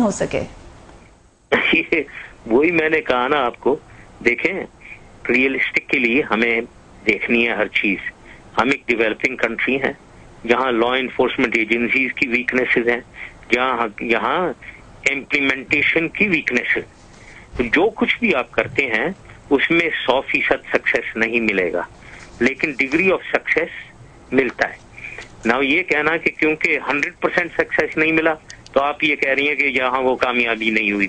ہو سکے؟ وہی میں نے کہا نا آپ کو، دیکھیں ریئلسٹک کے لیے ہمیں دیکھنی ہے ہر چیز. ہم ایک ڈیولپنگ کنٹری ہیں جہاں لا انفورسمنٹ ایجنسیز کی ویکنیسز ہیں، یہاں امپلیمنٹیشن کی ویکنیسز. تو جو کچھ بھی آپ کرتے ہیں اس میں 100% سکسیس نہیں ملے گا، لیکن ڈگری آف سکسیس ملتا ہے. نہ یہ کہنا کہ کیونکہ 100% سکسیس نہیں ملا تو آپ یہ کہہ رہی ہیں کہ یہاں وہ کامیابی نہیں ہوئی.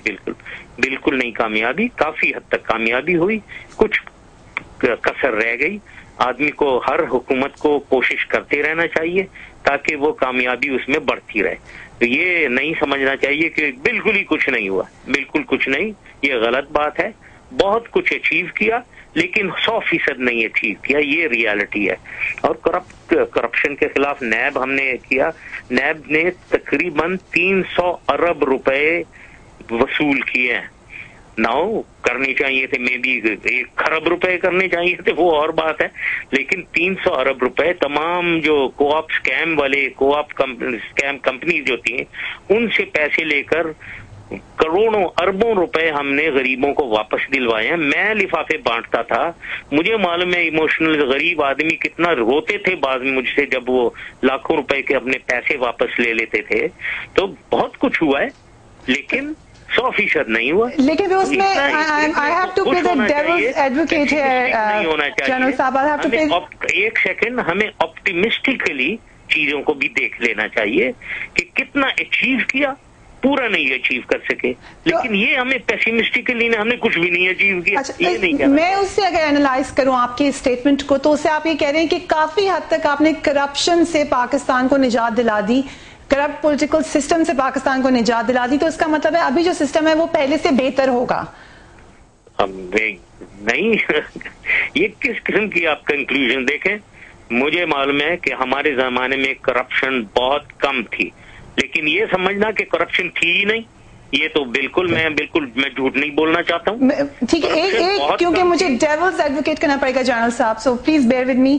بالکل نہیں کامیابی، کافی حد تک کامیابی ہوئی، کچھ کسر رہ گئی. آدمی کو، ہر حکومت کو کوشش کرتے رہنا چاہیے تاکہ وہ کامیابی اس میں بڑھتی رہے. تو یہ نہیں سمجھنا چاہیے کہ بالکل ہی کچھ نہیں ہوا. بالکل کچھ نہیں، یہ غلط بات ہے. بہت کچھ اچیو کیا لیکن 100% نہیں اچیو کیا، یہ ریالٹی ہے. اور کرپشن کے خلاف نیب ہم نے کیا. نیب نے تقریباً 300 ارب روپے وصول کیے ہیں. ناؤ کرنی چاہیے تھے، میں بھی 1 کھرب روپے کرنے چاہیے تھے، وہ اور بات ہے. لیکن 300 ارب روپے تمام جو کو آپ اسکیم والے، کو آپ اسکیم کمپنیز جو تھیں ان سے پیسے لے کر کروڑوں اربوں روپے ہم نے غریبوں کو واپس دلوائے ہیں. میں لفافے بانٹتا تھا، مجھے معلوم ہے ایموشنل غریب آدمی کتنا روتے تھے بعد میں مجھ سے جب وہ لاکھوں روپے کے اپنے پیسے واپس لے لیتے تھے. تو بہت کچھ ہوا ہے لیکن 100% نہیں ہوا. لیکن اس میں I have to play the devil's advocate here, general صاحب. ایک سیکنڈ، ہمیں آپٹیمسٹکلی چیزوں کو بھی دیکھ لینا چاہیے کہ کتنا اچیو کیا. پورا نہیں اچیو کر سکے، لیکن یہ ہمیں پیسیمسٹکلی ہم نے کچھ بھی نہیں اچیو کیا. یہ نہیں کہنا. میں اس سے اگر اینالائز کروں آپ کی اسٹیٹمنٹ کو تو اس سے آپ یہ کہہ رہے ہیں کہ کافی حد تک آپ نے کرپشن سے پاکستان کو نجات دلا دی، کرپٹ پولیٹیکل سسٹم سے پاکستان کو نجات دلا دی. تو اس کا مطلب ہے ابھی جو سسٹم ہے وہ پہلے سے بہتر ہوگا. نہیں یہ کس قسم کی آپ کنکلوژن دیکھیں. مجھے معلوم ہے کہ ہمارے زمانے میں کرپشن بہت کم تھی، لیکن یہ سمجھنا کہ کرپشن تھی ہی نہیں، یہ تو بالکل میں جھوٹ نہیں بولنا چاہتا ہوں. ٹھیک ہے، ایک کیونکہ مجھے ڈیولز ایڈوکیٹ کرنا پڑے گا جنرل صاحب، so please bear with me.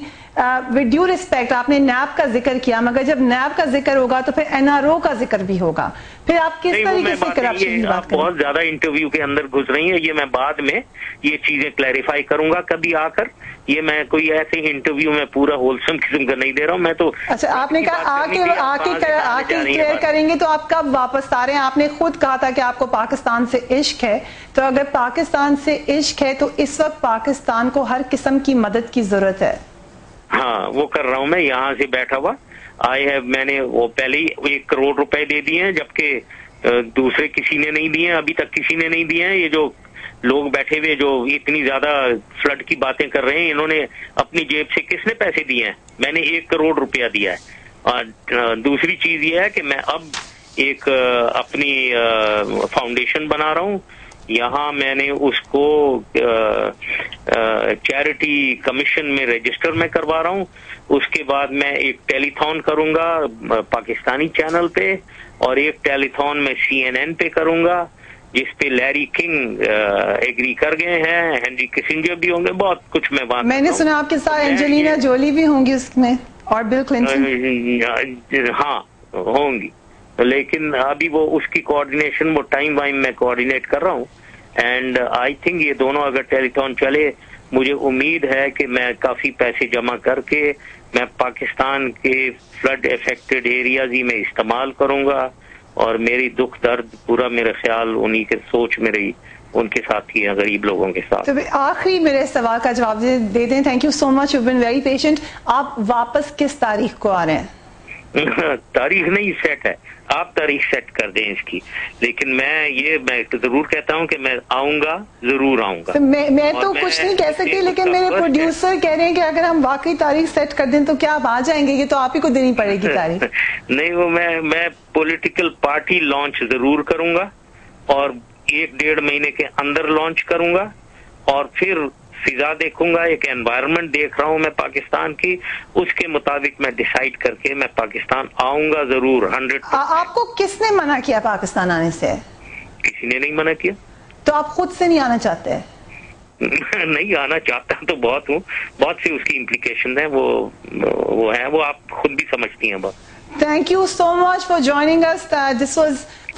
With due respect, آپ نے نیب کا ذکر کیا، مگر جب نیب کا ذکر ہوگا تو پھر NRO کا ذکر بھی ہوگا. پھر آپ کس طریقے سے کرپشن کی بات کریں؟ بہت زیادہ انٹرویو کے اندر گھس رہی ہیں، یہ میں بعد میں یہ چیزیں کلیریفائی کروں گا کبھی آ کر. یہ میں کوئی ایسے انٹرویو میں پورا ہولسم قسم کا نہیں دے رہا ہوں. میں تو اچھا، آپ نے کہا آ کے کلیئر کریں گے، تو آپ کب واپس آ رہے ہیں؟ آپ نے خود کہا تھا کہ آپ کو پاکستان سے عشق ہے، تو اگر پاکستان سے عشق ہے تو اس وقت پاکستان کو ہر قسم کی مدد کی ضرورت ہے. ہاں وہ کر رہا ہوں میں یہاں سے بیٹھا ہوا. میں نے وہ پہلے ہی 1 کروڑ روپے دے دیے ہیں، جبکہ دوسرے کسی نے نہیں دیے ہیں، ابھی تک کسی نے نہیں دیے ہیں. یہ جو لوگ بیٹھے ہوئے جو اتنی زیادہ فلڈ کی باتیں کر رہے ہیں، انہوں نے اپنی جیب سے کس نے پیسے دیے ہیں؟ میں نے 1 کروڑ روپیہ دیا ہے. اور دوسری چیز یہ ہے کہ میں اب ایک اپنی فاؤنڈیشن بنا رہا ہوں. یہاں میں نے اس کو چیریٹی کمیشن میں رجسٹر میں کروا رہا ہوں. اس کے بعد میں ایک ٹیلی تھون کروں گا پاکستانی چینل پہ، اور ایک ٹیلی تھون میں CNN پہ کروں گا، جس پہ لیری کنگ ایگری کر گئے ہیں، ہینری کسنجر بھی ہوں گے، بہت کچھ میں بات. میں نے سنا آپ کے ساتھ اینجلینا جولی بھی ہوں گی اس میں، اور بل کلنٹن. ہاں ہوں گی، لیکن ابھی وہ اس کی کوآرڈینیشن وہ ٹائم وائم میں کوآرڈینیٹ کر رہا ہوں. اینڈ آئی تھنک یہ دونوں اگر ٹیلی تھون چلے، مجھے امید ہے کہ میں کافی پیسے جمع کر کے میں پاکستان کے فلڈ افیکٹڈ ایریاز ہی میں استعمال کروں گا. اور میری دکھ درد پورا میرا خیال انہی کے سوچ میری ان کے ساتھ ہی ہے، غریب لوگوں کے ساتھ. تو آخری میرے سوال کا جواب دے دیں. Thank you so much, you been very patient. آپ واپس کس تاریخ کو آ رہے ہیں؟ تاریخ نہیں سیٹ ہے، آپ تاریخ سیٹ کر دیں اس کی. لیکن میں ضرور کہتا ہوں کہ میں آؤں گا، ضرور آؤں گا. میں تو کچھ نہیں کہہ سکتی، لیکن میرے پروڈیوسر کہہ رہے ہیں کہ اگر ہم واقعی تاریخ سیٹ کر دیں تو کیا آپ آ جائیں گے؟ یہ تو آپ ہی کو دینی پڑے گی تاریخ. نہیں، وہ میں پولیٹیکل پارٹی لانچ ضرور کروں گا، اور 1-1.5 مہینے کے اندر لانچ کروں گا. اور پھر فضا دیکھوں گا، ایک انوائرمنٹ دیکھ رہا ہوں میں پاکستان کی، اس کے مطابق میں ڈیسائیڈ کر کے میں پاکستان آؤں گا ضرور. 100%. آپ کو کس نے منع کیا پاکستان آنے سے؟ کسی نے نہیں منع کیا. تو آپ خود سے نہیں آنا چاہتے؟ نہیں آنا چاہتا تو بہت ہوں، بہت سی اس کی امپلیکیشن ہیں، وہ ہیں، وہ آپ خود بھی سمجھتی ہیں. بہت Thank you so much for joining us. This was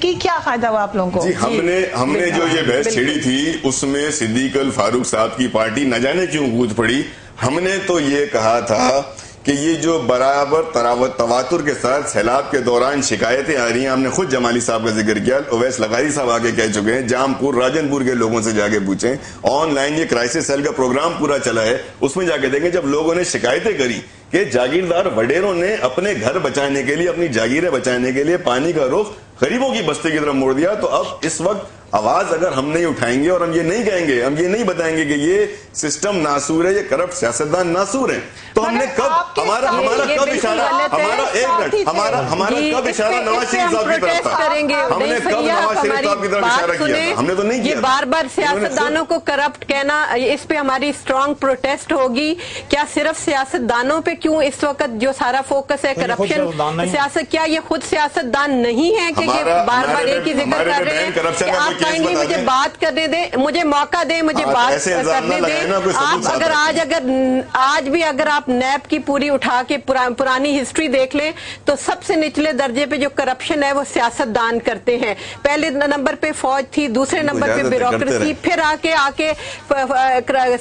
کے کیا فائدہ ہوا آپ لوگوں کو؟ جی ہم نے جو یہ بحث چھڑی تھی اس میں صدیق الفاروق صاحب کی پارٹی نہ جانے کیوں کود پڑی. ہم نے تو یہ کہا تھا کہ یہ جو برابر تواتر کے ساتھ سیلاب کے دوران شکایتیں آ رہی ہیں, ہم نے خود جمالی صاحب کا ذکر کیا, اویس لغاری صاحب آگے کہہ چکے ہیں, جام پور راجن پور کے لوگوں سے جا کے پوچھیں, آن لائن یہ کرائسس سیل کا پروگرام پورا چلا ہے, اس میں جا کے دیکھیں جب لوگوں نے شکایتیں کری کہ جاگیردار وڈیروں نے اپنے گھر بچانے کے لیے, اپنی جاگیریں بچانے کے لیے پانی کا رخ غریبوں کی بستی کی طرف موڑ دیا, تو اب اس وقت آواز اگر ہم نہیں اٹھائیں گے اور ہم یہ نہیں کہیں گے, ہم یہ نہیں بتائیں گے کہ یہ سسٹم ناسور ہے, یہ کرپٹ سیاستدان ناسور ہیں, تو ہم نے کب ہمارا کب اشارہ کب اشارہ نواز شریف صاحب کی طرف تھا؟ ہم نے کب نواز شریف صاحب کی طرف اشارہ کیا تھا؟ ہم نے تو نہیں کیا. یہ بار بار سیاستدانوں کو کرپٹ کہنا, اس پہ ہماری اسٹرانگ پروٹیسٹ ہوگی. کیا صرف سیاستدانوں پہ کیوں اس وقت جو سارا فوکس ہے کرپشن سیاست, کیا یہ خود سیاستدان نہیں ہے کہ یہ بار بار ایک ہی ذکر کر رہے ہیں؟ آپ کائنڈلی مجھے بات کرنے دیں, مجھے موقع دیں, مجھے بات کرنے دیں. آپ آج بھی اگر آپ نیب کی پوری اٹھا کے پرانی ہسٹری دیکھ لیں تو سب سے نچلے درجے پہ جو کرپشن ہے وہ سیاستدان کرتے ہیں. پہلے نمبر پہ فوج تھی, دوسرے نمبر پہ بیوروکریسی, پھر آ کے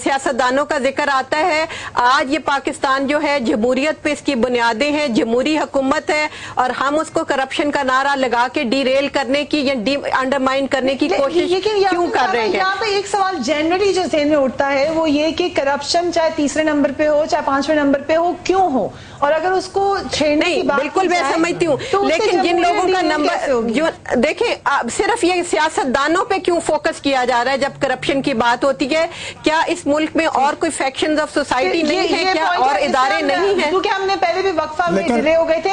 سیاستدانوں کا ذکر آتا ہے. آج یہ پاکستان جو ہے جمہوریت پہ اس کی بنیادیں ہیں, جمہوری حکومت ہے, اور ہم اس کو کرپشن کا نعرہ لگا کے ڈی ریل کرنے کی یا انڈرمائن کرنے کی کوشش کیوں کر رہے ہیں؟ یہاں پہ ایک سوال جنرلی جو ذہن میں اٹھتا ہے وہ یہ کہ کرپشن چاہے تیسرے نمبر پہ ہو چاہے 5ویں نمبر پہ ہو, کیوں ہو, اور اگر اس کو چھیڑنے کی بات بالکل میں سمجھتی ہوں, لیکن جن لوگوں کا نمبر جو دیکھیں صرف یہ سیاستدانوں پہ کیوں فوکس کیا جا رہا ہے جب کرپشن کی بات ہوتی ہے؟ کیا اس ملک میں اور کوئی فیکشنز آف سوسائٹی نہیں ہے کیا, اور ادارے نہیں ہیں؟ کیونکہ ہم نے پہلے بھی وقفہ میں ڈلے ہو گئے تھے,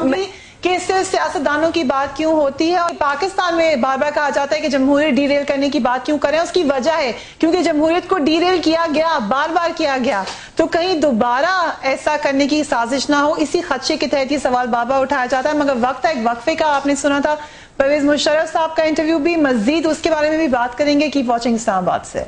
میں کہ اس سے سیاستدانوں کی بات کیوں ہوتی ہے, اور پاکستان میں بار بار کہا جاتا ہے کہ جمہوریت ڈی ریل کرنے کی بات کیوں کریں؟ اس کی وجہ ہے کیونکہ جمہوریت کو ڈی ریل کیا گیا, بار بار کیا گیا, تو کہیں دوبارہ ایسا کرنے کی سازش نہ ہو, اسی خدشے کے تحت یہ سوال بار بار اٹھایا جاتا ہے. مگر وقت ایک وقفے کا, آپ نے سنا تھا پرویز مشرف صاحب کا انٹرویو بھی, مزید اس کے بارے میں بھی بات کریں گے. کیپ واچنگ اسلام آباد سے.